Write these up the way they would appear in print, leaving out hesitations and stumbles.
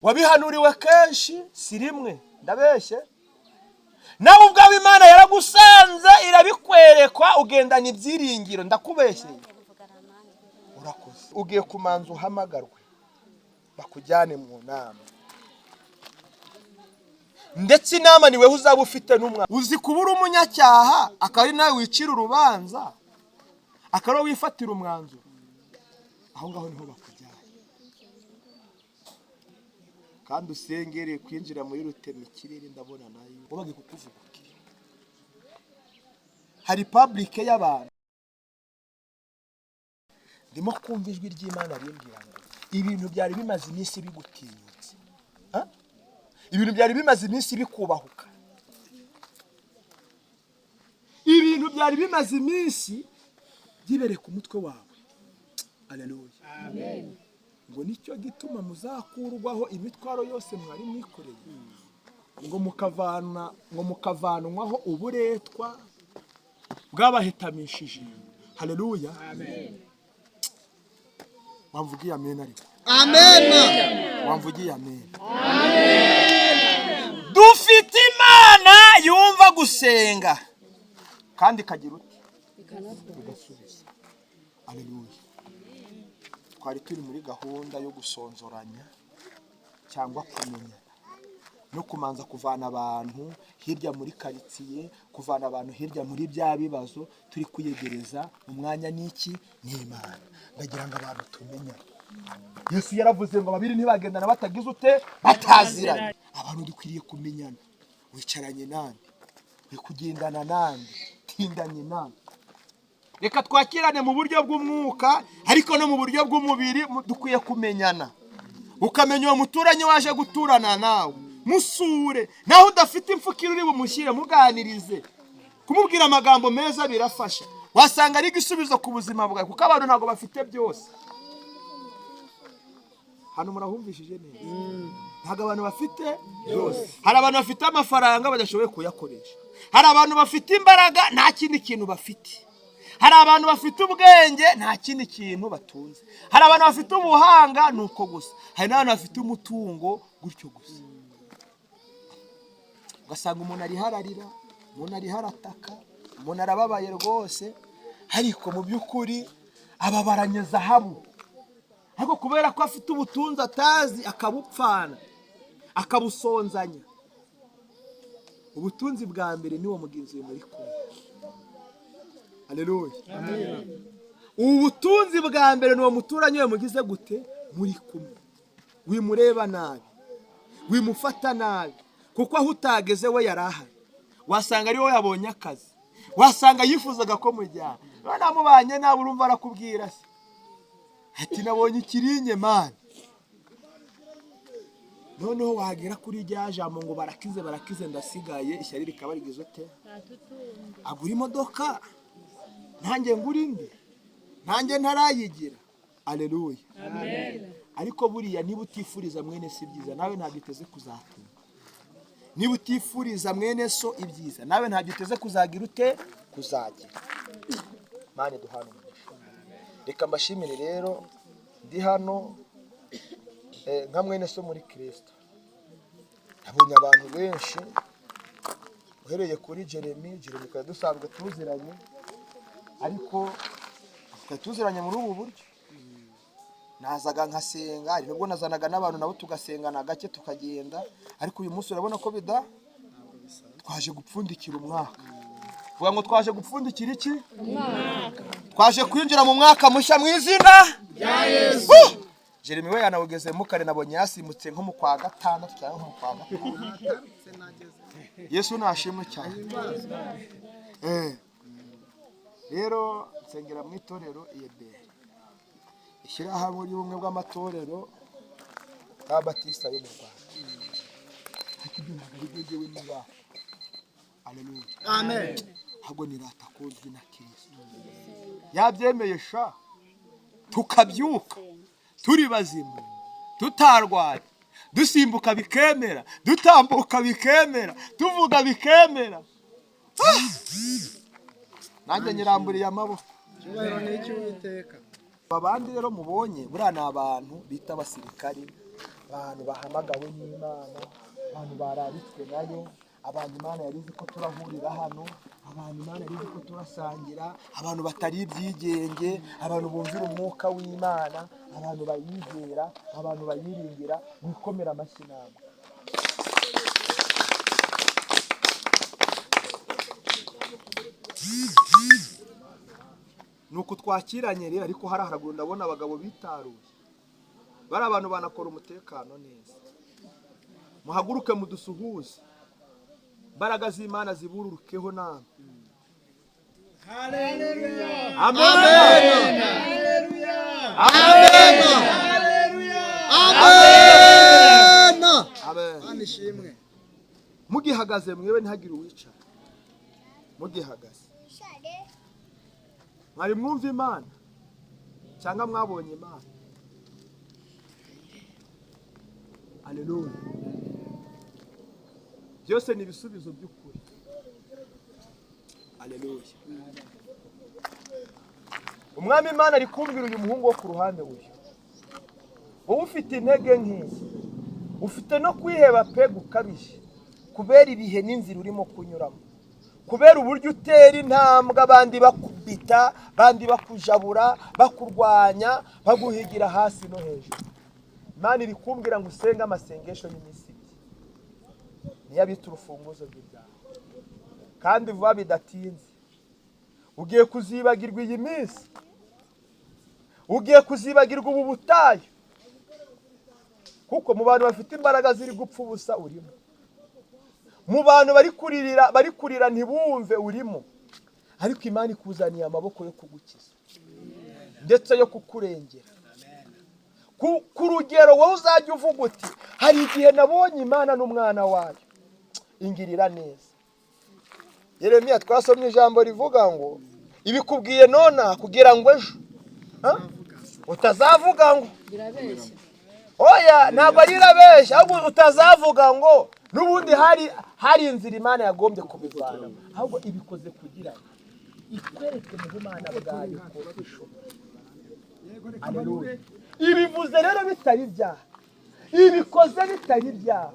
wabihanuriwe kenshi si rimwe ndabeshye nawe ubwawe Imana yaragusanze irabikwerekwa ugendana ibyiringiro ndakubeshyeye urakoze ugiye kumanza uhamagarwe bakujyane mu nama ndetse inama niwe uzaba ufite n'umwana uzi kubura umunyacyaha akaba ari nawe wicira urubanza akaba wifatira umwanzuro aho ngaho niho bakujyana kandi usengere kwinjira muri rutema ikirere ndabona nayo ubage kukuvuga hari public y'abantu ndimo kumva ijwi ry'Imana rimbwira ngo ibintu byari bimaze iminsi bigutinyutse ibintu byari bimaze iminsi bikubahuka ibintu byari bimaze iminsi gibereka umutwe wawe haleluya amen ngo nicyo gituma muzakurwaho imitwaro yose mwari mwikoreye ngo mukavanwaho uburetwa bwabahitamishije haleluya amen wamvugiye amen ariko amen wamvugiye amen amen dufite Imana yumva gusenga kandi kagira uti igasubiza haleluya twari turi muri gahunda yo gusonzoranya cyangwa kumenya no kumanza kuvana abantu hirya muri karitsiye kuvana abantu hirya muri bya bibazo turi kuyegereza umwanya n'iki n'Imana ndagira ngo abantu tumenya Yesu yaravuze ngo babiri ntibagendana batagize ute bataziranye abantu dukwiriye kumenyana wicaranye nande kugendana nande tindanye nande reka twakirane mu buryo bw'umwuka ariko no mu buryo bw'umubiri dukwiye kumenyana ukamenya uwo muturanye waje guturana nawe musure naho udafite imfukiro uri bumushyire muganirize kumubwira amagambo meza birafasha wasanga ari igisubizo ku buzima bwawe kuko abantu ntago bafite byose hano murahumvishije neza ntago abantu bafite byose hari abantu bafite amafaranga badashoboye kuyakoresha hari abantu bafite imbaraga nta kindi kintu bafite hari abantu bafite ubwenge nta kindi kintu batunze hari abantu bafite ubuhanga nuko gusa hari n'abantu bafite umutungo gutyo gusa ugasanga umuntu ari hararira umuntu ari harataka umuntu arababaye rwose ariko mu by'ukuri ababaranye zahabu ariko kubera ko afite ubutunzi atazi akabupfana akabusonzanya ubutunzi bwa mbere niwo mugenzi we muri kumwe haleluya amen ubutunzi bwa mbere niwo muturanye we mugize gute muri kumwe wimureba nabi wimufata nabi kuko aho utageze we yarahari wasanga ari we yabonye akazi wasanga yifuzaga ko mujyana namubanye nawe urumva arakubwira se ati nabonye ikirinye man noneho wagera kuri rya jambo ngo barakize ndasigaye ishyari rikaba rigize ute agura imodoka nanjye ngurinde nanjye ntarayigira haleluya amen ariko buriya niba utifuriza mwene si byiza nawe ntabwo iteze kuzatunga niba utifuriza mwene so ibyiza nawe ntabwo iteze kuzagira ute kuzagira Imana iduhane reka mbashimire rero ndi hano nka mwene so muri Kristo nabonye abantu benshi uhereye kuri Jeremy kwa dusanzwe tuziranye ariko tuziranye muri ubu buryo nazaga nkasenga ari nubwo nazanaga n'abantu nabo tugasengana gake tukagenda ariko uyu munsi urabona ko bida twaje gupfundikira umwaka vuga ngo twaje gupfundikira iki umwaka twaje kwinjira mu mwaka mushya mu izina rya Yesu Jeremy we yanawugezemo kare nabonye yasimutse nko mu kwa gatandatu cyangwa mu kwa gatanu Yesu nashimwe cyane rero nsengera mu itorero iyebe ishyirahamwe ry'ubumwe bw'amatorero y'Abatista yo mu Rwanda hakibyo ntabwo niba haleluya amen hago nirata kozwe na Kristo yabyemeye sha tukabyuka turi bazima tutarwaye dusimbuka bikemera dutambuka bikemera tuvuga bikemera nanjye nyiramburiye amaboko cyubahiro n'iki witeka abandi rero mubonye burana abantu bita abasirikari abantu bahamagawe n'Imana, abantu bararitswe nayo, abantu Imana yarizi ko turahurira hano, abantu Imana yarizi ko turasangira, abantu batari ibyigenge, abantu bumvira umwuka w'Imana, abantu bayizera, abantu bayiringira. Mwikomera amashyi namwe. Nuko twakiranye rero, ariko hari haraguru ndabona abagabo bitaruye. Bari abantu banakora umutekano neza. Muhaguruke mudusuhuze. Imbaraga z'Imana zibururukeho namwe. Haleluya. Amen. Haleluya. Amen. Haleluya. Amen. Amen. Anishimwe. Mugihagaze mwewe ntihagire uwicara. Mugihagaze. Mwari mwumva Imana cyangwa mwabonye Imana? Haleluya. Byose ni ibisubizo by'ukuri. Haleluya. Umwami Imana ari kumbwira uyu muhungu wo ku ruhande uyu. Wowe ufite intege nk'izi, ufite no kwiheba pe gukabije kubera ibihe n'inzira urimo kunyuramo, kubera uburyo utera intambwe abandi bakubita, abandi bakujabura, bakurwanya, baguhigira hasi no hejuru. Imana iri kumbwira ngo usenge amasengesho y'iminsi ibiri, niyo abita urufunguzo rw'ibyawe, kandi vuba bidatinze. Ugiye kuzibagirwa iyi minsi, ugiye kuzibagirwa ubu butayu, kuko mu bantu bafite imbaraga ziri gupfa ubusa urimo, mu bantu bari kurira ntibumve urimo, ariko Imana ikuzaniye amaboko yo kugukiza ndetse yo kukurengera. Ku rugero wowe uzajya uvuga uti hari igihe nabonye Imana n'umwana wayo ingirira neza. Yeremiya twasomye ijambo rivuga ngo ibikubwiye nona kugira ngo ejo utazavuga ngo birabeshya. Oya, ntabwo ari irabeshya, ahubwo utazavuga ngo n'ubundi hari inzira Imana yagombye kubivana, ahubwo ibikoze kugira ikwereke mu Imana bwayo ko ishobora. Haleluya. Ibivuze rero bitari ibyaha, ibikoze bitari ibyaha,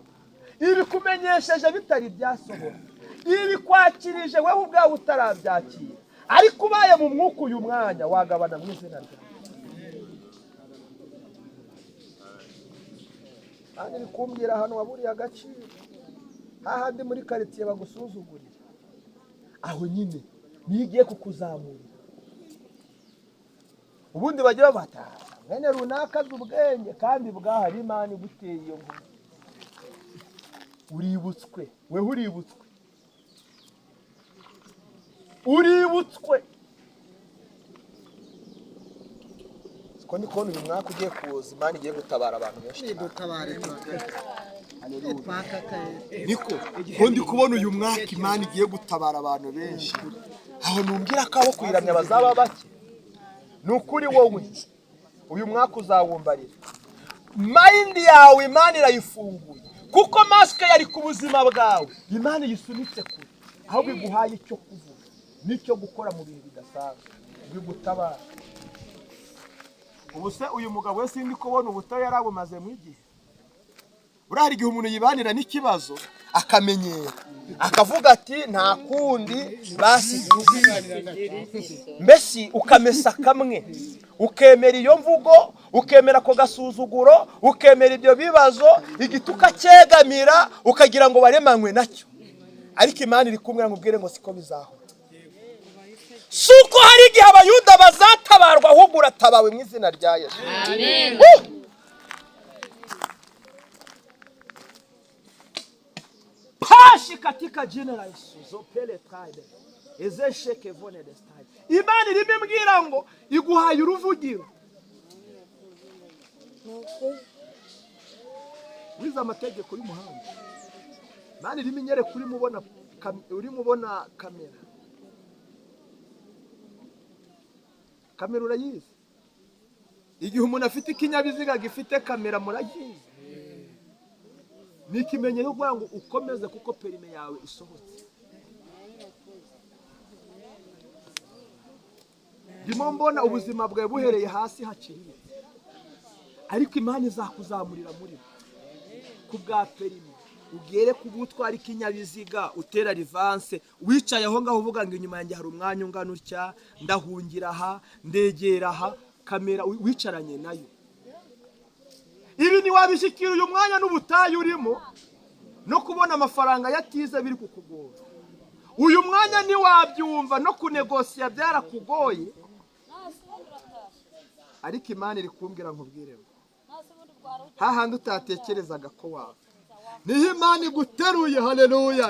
ibikumenyesheje bitari ibyasohora, ibikwakirije wowe ubwawe utarabyakira, ariko ubaye mu mwuka uyu mwanya wagabana mu izina ryawe. Kandi bikumbwira hano waburiye agaciro, hahandi muri karitsiye bagusuzugurira, aho nyine niyo igiye kukuzamurira. Ubundi bagira bata mwene runaka azi ubwenge, kandi bwahari Imana iguteye iyo nkuru. Uributswe, wewe uributswe, uributswe. Siko ni kubona uyu mwaka ugiye kuza, Imana igiye gutabara abantu benshi. Niko ndi kubona uyu mwaka Imana igiye gutabara abantu benshi. Aho numbwira ko abo kwiramya bazaba bake. Nukuri wowe uyu mwaka uzawumbarira. Mind yawe Imana irayifunguye, kuko maske yari ku buzima bwawe Imana yisunitse kure, aho biguhaye icyo kuvuga n'icyo gukora mu bintu bidasanzwe bigutabara. Ubuse uyu mugabo wese ndi kubona ubutayo yarabumaze mu gihe. Urahari igihe umuntu yibanira n'ikibazo akamenyera, akavuga ati nta kundi basi mbese ukamesa kamwe, ukemera iyo mvugo, ukemera ko gasuzuguro, ukemera ibyo bibazo, igituka cyegamira ukagira ngo baremanywe nacyo. Ariko Imana iri kumwe ngo ubwire ngo siko bizahora. Suko hari igihe abayuda bazatabarwa, ahubwo uratabawe mu izina rya Yesu. Amen. Pashi katika jina la Yesu zopele tide ezesheke vone de stade. Imana irimo imbwira ngo iguhaye uruvugiro. Wiza amategeko y'umuhanda. Imana irimo inyereka uri mubona kamera. Kamera urayizi? Igihe umuntu afite ikinyabiziga gifite kamera murayizi. Nikimenye yo kugira ngo ukomeze kuko perime yawe isohotse. Ndimo mbona ubuzima bwawe buhereye hasi hakiriye, ariko Imana izakuzamurira muri ku bwa perimi, ugere ku gutwara ikinyabiziga utera rivanse, wicaye aho ngaho uvuga ngo inyuma yanjye hari umwanya ungana utya, ndahungira aha, ndegera aha, kamera wicaranye nayo. Ibi ntiwabishyikira uyu mwanya n'ubutayu urimo no kubona amafaranga yatize biri kukugora. Uyu mwanya ntiwabyumva no kunegosiya byarakugoye, ariko Imana iri kumbwira nkubwire ngo hahandi utatekerezaga ko waba niho Imana iguteruye. Haleluya!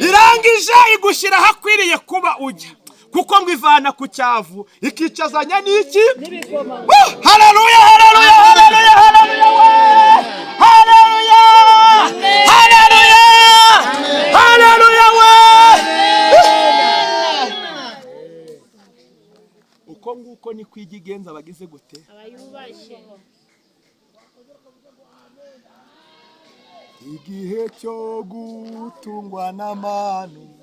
Irangije igushyira ahakwiriye kuba ujya, kuko ngo ivana ku cyavu ikicazanya n'iki? Haleluya! Haleluya! Haleluya! Haleluya! Haleluya! Haleluya! Uko nguko ni kwigigenza abagize gute? Abayubashye. Igihe cyo gutungwa n'amanu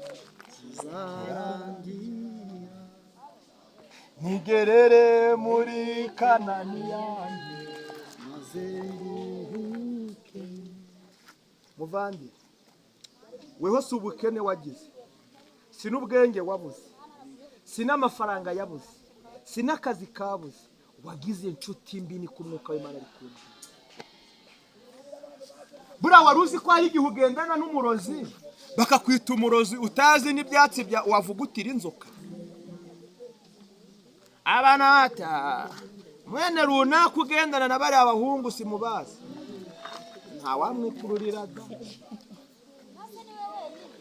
kizarangira, nigerere muri Kanani yanjye maze nguhuke. Muvandi, weho si ubukene wagize, si n'ubwenge wabuze, si n'amafaranga yabuze, si n'akazi kabuze, wagize inshuti mbi, ni ku mwuka w'Imana ari kumwe. Buriya wari uzi ko aho igihe ugendana n'umurozi bakakwita umurozi utazi n'ibyatsi wavugutira inzoka? Abana bata mwene runaka ugendana na bariya abahungu simubazi, ntawamwikururiraga.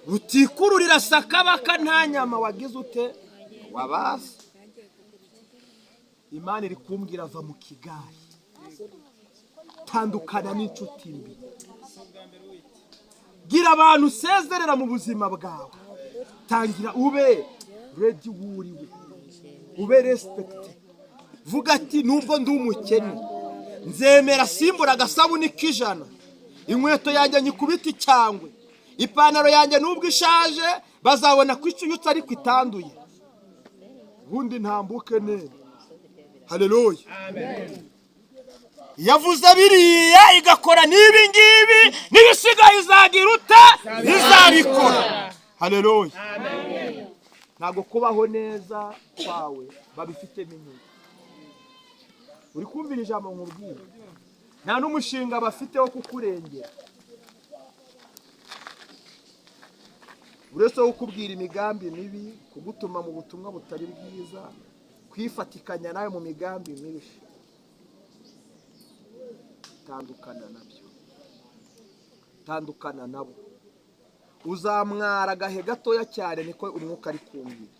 Utikururira sakabaka nta nyama wagize ute? Wabazi. Imana iri kumbwira ava mu kigari, tandukana n'inshuti mbi, gira abantu usezerera mu buzima bwawe, tangira ube ready wuriwe, ube respect. Vuga ati nubwo ndi umukene nzemera simbura agasabuni k'ijana, inkweto yanjye nyikubita icyangwe, ipantaro yanjye nubwo ishaje bazabona ko icuyutse ariko itanduye, ubundi ntambuke neza. Haleluya! Amen. Yavuze biriya igakora n'ibi ngibi, n'ibisigaye izagira ute? Izabikora. Haleluya! Amen. Ntabwo kubaho neza kwawe babifitemo inyungu. Uri kumvira ijambo nkubwira, nta n'umushinga bafite wo kukurengera, uretse wo kukubwira imigambi mibi, kugutuma mu butumwa butari bwiza, kwifatikanya nawe mu migambi mibi. Tandukana nabyo, tandukana nabo. Uzamwara agahe gatoya cyane, niko umwuka ari kumbwira,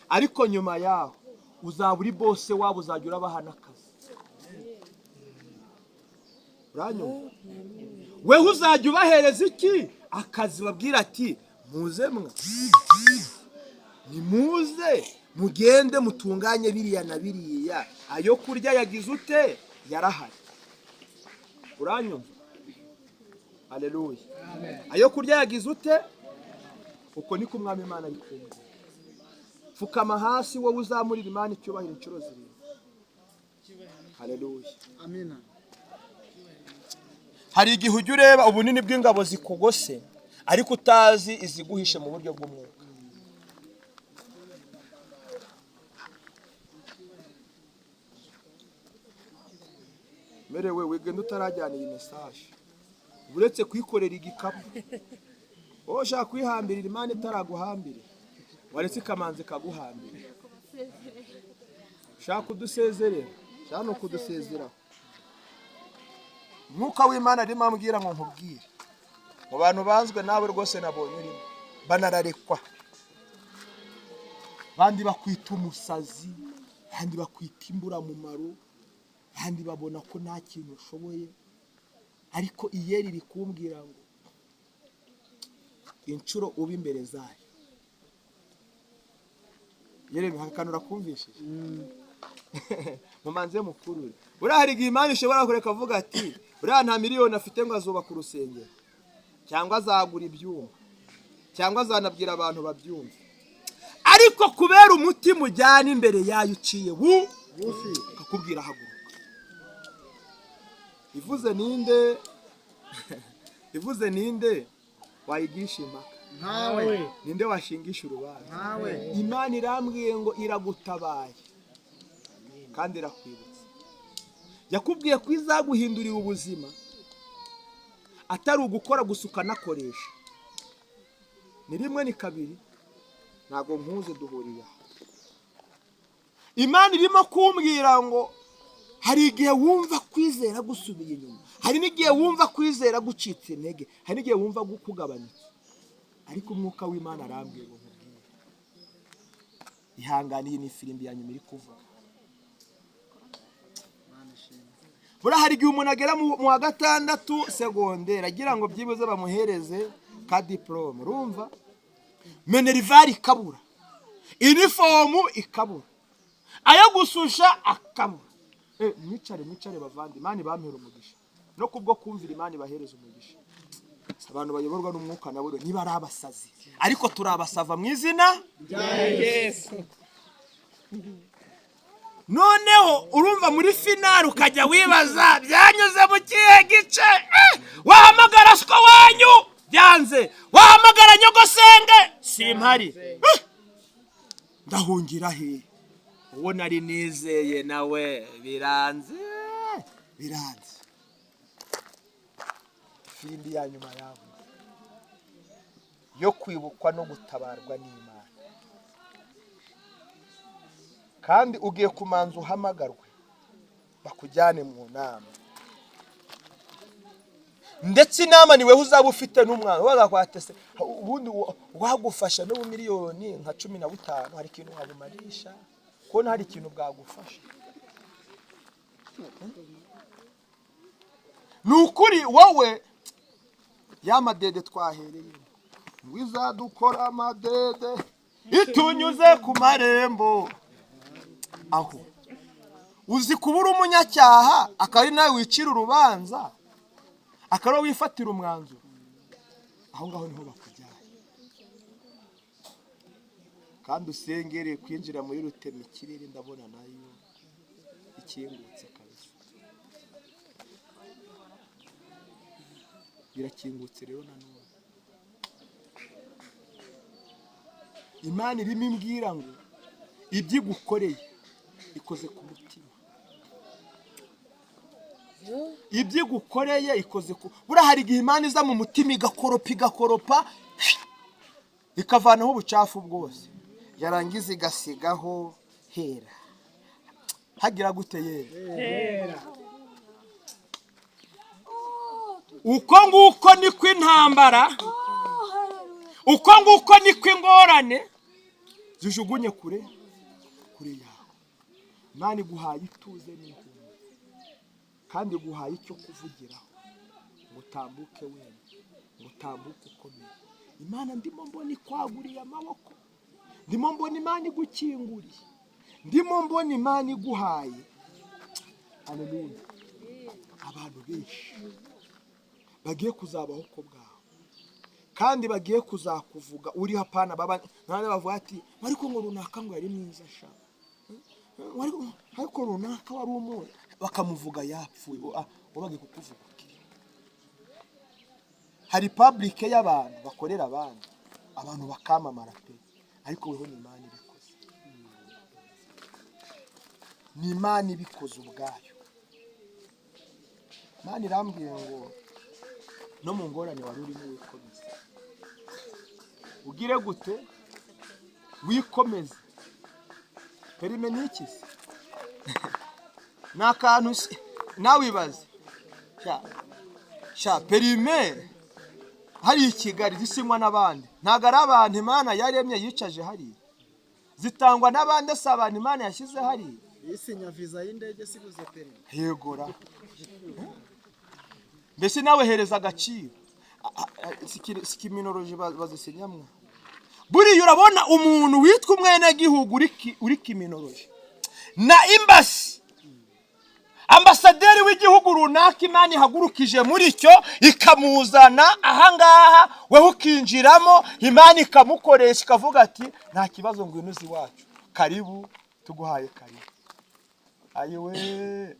ariko nyuma yaho uzaba uri bose wabo, uzajya urabaha n'akazi. Uranyumva? Wewe uzajya ubahereza iki? Akazi. Babwira ati muze mwa, nimuze mugende mutunganye biriya na biriya, ayo kurya yagize ute? Yarahari. Uranyumva? Haleluya! Ayo kurya yagize ute? Uko niko umwami Imana ari kumwe. Fukama hasi wowe uzamurira Imana icyubahiro inshuro zirindwi. Haleluya! Amina. Hari igihe ujya ureba ubunini bw'ingabo zikugose, ariko utazi iziguhishe mu buryo bw'umwuka. Merewe wigenda utarajyana iyi message, uretse kwikorera igikapu. Wowe ushaka kwihambirira Imana itaraguhambira, waretse ikamanze kaguhambira. Ushaka kudusezerera, ushaka no kudusezeraho. Mwuka w'Imana arimo ambwira ngo nkubwire, mu bantu banzwe nawe rwose nabonye urimo, banararekwa. Bandi bakwita umusazi, bandi bakwita imburamumaro, bandi babona ko nta kintu ushoboye, ariko iyeri iri kumbwira ngo inshuro uba imbere zayo. Yerebe hakanura kumvishije. Mumanze mukuru. Buriya hari igihe Imana ishobora kureka avuga ati buriya nta miliyoni afite ngo azubaka urusengero, cyangwa azagura ibyuma, cyangwa azanabwira abantu babyumva, ariko kubera umutima ujyana imbere yayo uciye bufi akakubwira haguruka. Ivuze ninde? ivuze ninde wayigisha impaka? ntawe. Ninde washingisha urubanza? Ntawe. Imana irambwiye ngo iragutabaye kandi irakwibutsa. Yakubwiye ko izaguhindurira ubuzima atari ugukora gusa ukanakoresha. Ni rimwe ni kabiri, ntabwo nkuze duhuriye. Imana irimo kumbwira ngo hari igihe wumva kwizera gusubiye inyuma, hari n'igihe wumva kwizera gucitse intege, hari n'igihe wumva kugabanyutse, ariko umwuka w'Imana arambwiye ngo nkubwire ihanganiye ni firimbi ya nyuma iri kuvuga. Bura hari igihe umuntu agera mu wa gatandatu segonderi agira ngo byibuze bamuhereze ka diplome, urumva minervari ikabura, uniform ikabura, ayo gususha akabura. Mwicare bavandi, Imana bampera umugisha no kubwo kumvira Imana ibahereza umugisha. Abantu bayoborwa n'umwuka nabo niba ari abasazi, ariko turabasava mu izina rya Yesu. Noneho urumva muri finale ukajya wibaza byanyuze mu kihe gice? Wahamagara siko wanyu byanze, wahamagara nyogosenge simpari, ndahungira he? Uwo nari nizeye nawe biranze. Firimbi ya nyuma yawe yo kwibukwa no gutabarwa n'Imana, kandi ugiye kumanza uhamagarwe bakujyane mu nama, ndetse inama niwe uzaba ufite n'umwana wagakwatese ubundi wagufasha no miliyoni nka 15, hari ikintu wabumarisha ko hari ikintu bwagufasha. Nukuri wowe yamadede twahereye wizadukora amadede itunyuze ku marembo, aho uzi kubura umunyacyaha akari nawe wicira urubanza akaro wifatira umwanzuro, aho ngaho niho bakujyaye. Kandi usengereye kwinjira muri rutema ikirere, ndabona nayo ikingutse kabisa, birakingutse rero nanone. Imana irimo imbwira ngo ibyo igukoreye ikoze ku mutima, ibyo igukoreye ikoze ku bura. Hari igihe Imana iza mu mutima igakoropa ikavanaho ubucafu bwose, yarangiza igasigaho hera. Hagira gute yera? Uko nguko niko intambara, uko nguko niko ingorane zijugunye kure yawe. Imana iguhaye ituze n'ihumure, kandi iguhaye icyo kuvugiraho, ngo utambuke wenda, ngo utambuke ukomeye. Imana ndimo mbona ikwaguriye amaboko, ndimo mbona Imana igukinguriye, ndimo mbona Imana iguhaye. Haleluya. Abantu benshi bagiye kuzabaho ko bwawe, kandi bagiye kuzakuvuga uri hapana baba nane bavuga ati ariko ngo runaka ngo yari mwiza sha, ariko runaka wari umuntu, bakamuvuga yapfuye. Bagiye kukuvuga. Hari public y'abantu bakorera abantu bakamamara pe, ariko weho ni Imana ibikoze, ni Imana ibikoze ubwayo. Imana irambwiye ngo no mu ngorane wari urimo wikomeze. Ugire gute? Wikomeze. Perime n'iki se? Nakantu nawe ibaze. Perime hari Kigali zisinywa n'abandi, ntago ari abantu Imana yaremye yicaje hari, zitangwa n'abandi se abantu Imana yashyize hari. Isinya visa y'indege siguze perime. Yegora. Mbese nawe hereza agaciro. Sikiminoloji bazisinyamwe. Buriya urabona umuntu witwa umwene gihugu uri kiminoloji na imbasi, ambasaderi w'igihugu runaka Imana ihagurukije muri cyo ikamuzana ahangaha, weho ukinjiramo, Imana ikamukoresha ikavuga ati nta kibazo ngo inuzi wacu, karibu tuguhaye karibu. Ayiwe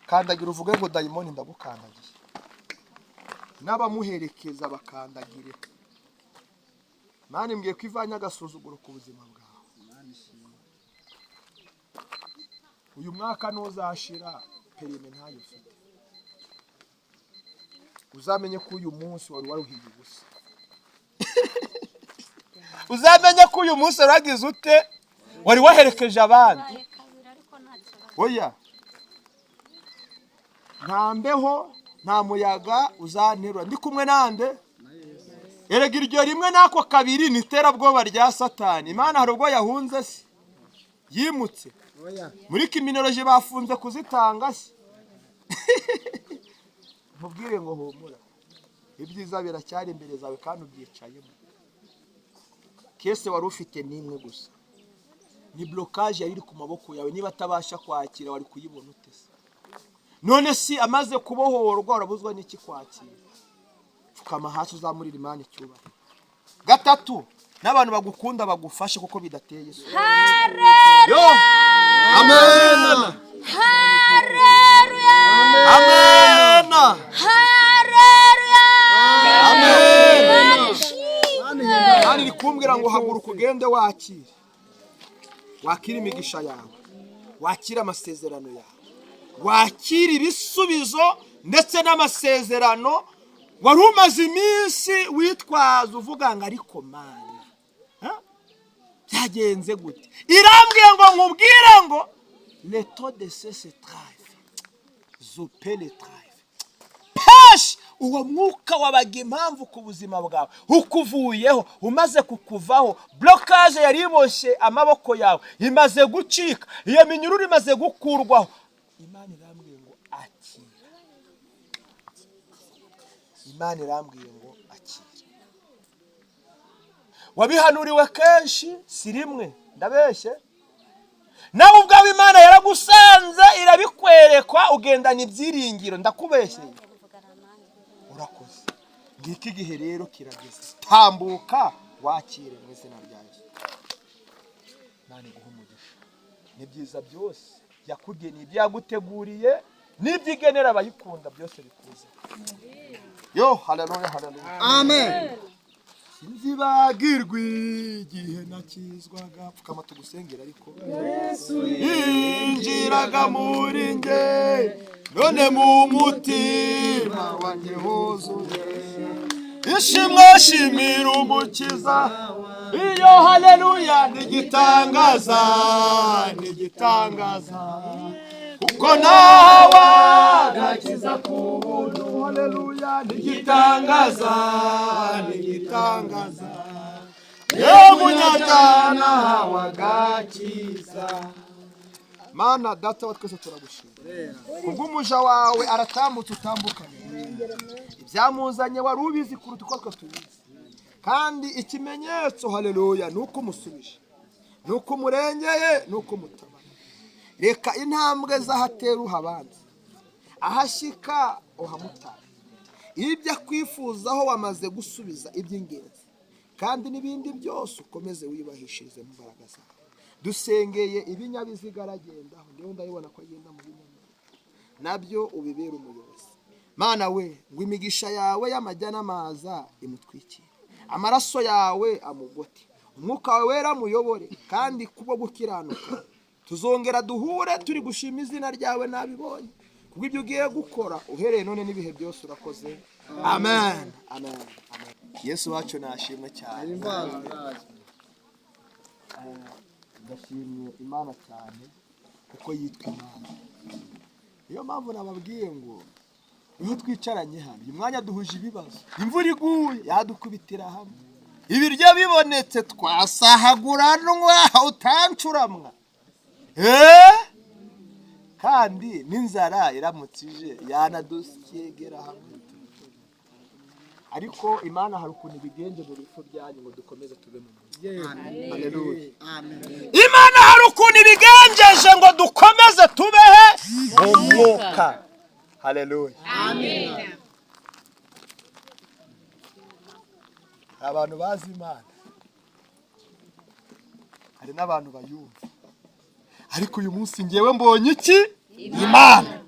kandagira uvuge ngo dayimoni ndagukandagiye. n'abamuherekeza bakandagire. Imana imbwiye ko ivanye agasuzuguro ku buzima bwawe. Uyu mwaka ntuzashira perime ntayo ufite. Uzamenye ko uyu munsi wari waruhiye ubusa. Uzamenye ko uyu munsi waragize ute wari waherekeje abandi. Oya, nta mbeho nta muyaga uzanterura ndi kumwe nande. Erega iryo rimwe nako kabiri ni iterabwoba rya Satani. Imana hari ubwo yahunze se yimutse muri kiminoloji bafunze kuzitanga se. Mubwire ngo humura, ibyiza biracyari imbere zawe kandi ubyicayemo. Kese wari ufite nimwe gusa, ni blockage yari ku maboko yawe. Niba atabasha kwakira wari kuyibona utese. None si amaze kubohorwa urabuzwa n'iki kwakira? Fukama hasi uzamurira Imana icyubahiro. Gatatu, n'abantu bagukunda bagufashe kuko bidateye isoni. Haleluya! Amen! Haleluya! Amen! Haleluya! Amen! Kandi nikumbwira ngo haguruka ugende wakire. Wakira imigisha yawe, wakira amasezerano yawe, wakira ibisubizo ndetse n'amasezerano wari umaze iminsi witwaza uvuga ngo ariko Mana byagenze gute? Irambwiye ngo nkubwire ngo le taux de ce trave zupele trave pesh. Uwo mwuka wabaga impamvu ku buzima bwawe ukuvuyeho, umaze kukuvaho. Blockage yari iboshe amaboko yawe imaze gucika, iyo minyururu imaze gukurwaho. Imana irambwiye ngo akira. Imana irambwiye ngo akira. Wabihanuriwe kenshi si rimwe, ndabeshye. Nawe ubwawe Imana yaragusanze irabikwerekwa ugendana ibyiringiro. Ndakubeshyeye. Urakoze. Ngiki gihe rero kirageze. Tambuka wakire mu izina rya Yesu. Nani guha umugisha. Ni byiza byose yakugeniye, byaguteguriye n'ibyigenera abayikunda byose bikuze. Yo, haleluya, haleluya. Amen. Sinzibagirwa igihe nakizwaga. Pfukama tugusengera ariko. Yesu yinjiraga muri nge, none mu mutima wanjye huzuye ishimwe. Shimira Umukiza. Iyo haleluya nigitangaza, nigitangaza. Kuko nawe agakiza ku buntu. Haleluya nigitangaza, nigitangaza. Yo munyajana wagakiza. Mana data wa twese turagushimira kubw'umuja wawe aratambutse utambukanye. Ibyamuzanye wari ubizi kuruta uko tubizi, kandi ikimenyetso haleluya nuko umusubije, nuko umurengeye, nuko umutabara. Reka intambwe zahatera uhabanza, ahashika uhamutara. Ibyo akwifuzaho wamaze gusubiza iby'ingenzi, kandi n'ibindi byose ukomeze wibahishirize mu mbaraga zawe. Dusengeye ibinyabiziga aragendaho, ndiho ndabibona ko agenda mu binyabiziga, nabyo ubibera umuyobozi. Mana we, ngo imigisha yawe y'amajya n'amaza imutwikire, amaraso yawe amugote, umwuka wawe wera muyobore, kandi kubo gukiranuka tuzongera duhure turi gushima izina ryawe nabibonye. Kubwo ibyo ugiye gukora uhereye none n'ibihe byose urakoze. Amen. Amen. Amen. Yesu wacu nashimwe cyane. Ndashimye Imana cyane kuko yitwa Imana. Niyo mpamvu nababwiye ngo niho twicaranye hano, uyu mwanya duhuje ibibazo. Imvura iguye yadukubitira hamwe, ibiryo bibonetse twasahaguranwa utancuramwa. Kandi n'inzara iramutse ije yanadusyegera hamwe. Ariko Imana hari ukuntu ibigenje mu bifu byanyu ngo dukomeze tube mu mwuka. Haleluya. Imana hari ukuntu ibigenjeje ngo dukomeze tubehe mu mwuka. Haleluya. Amen. Abantu bazi Imana, hari n'abantu bayumva, ariko uyu munsi ngewe mbonye iki? Imana.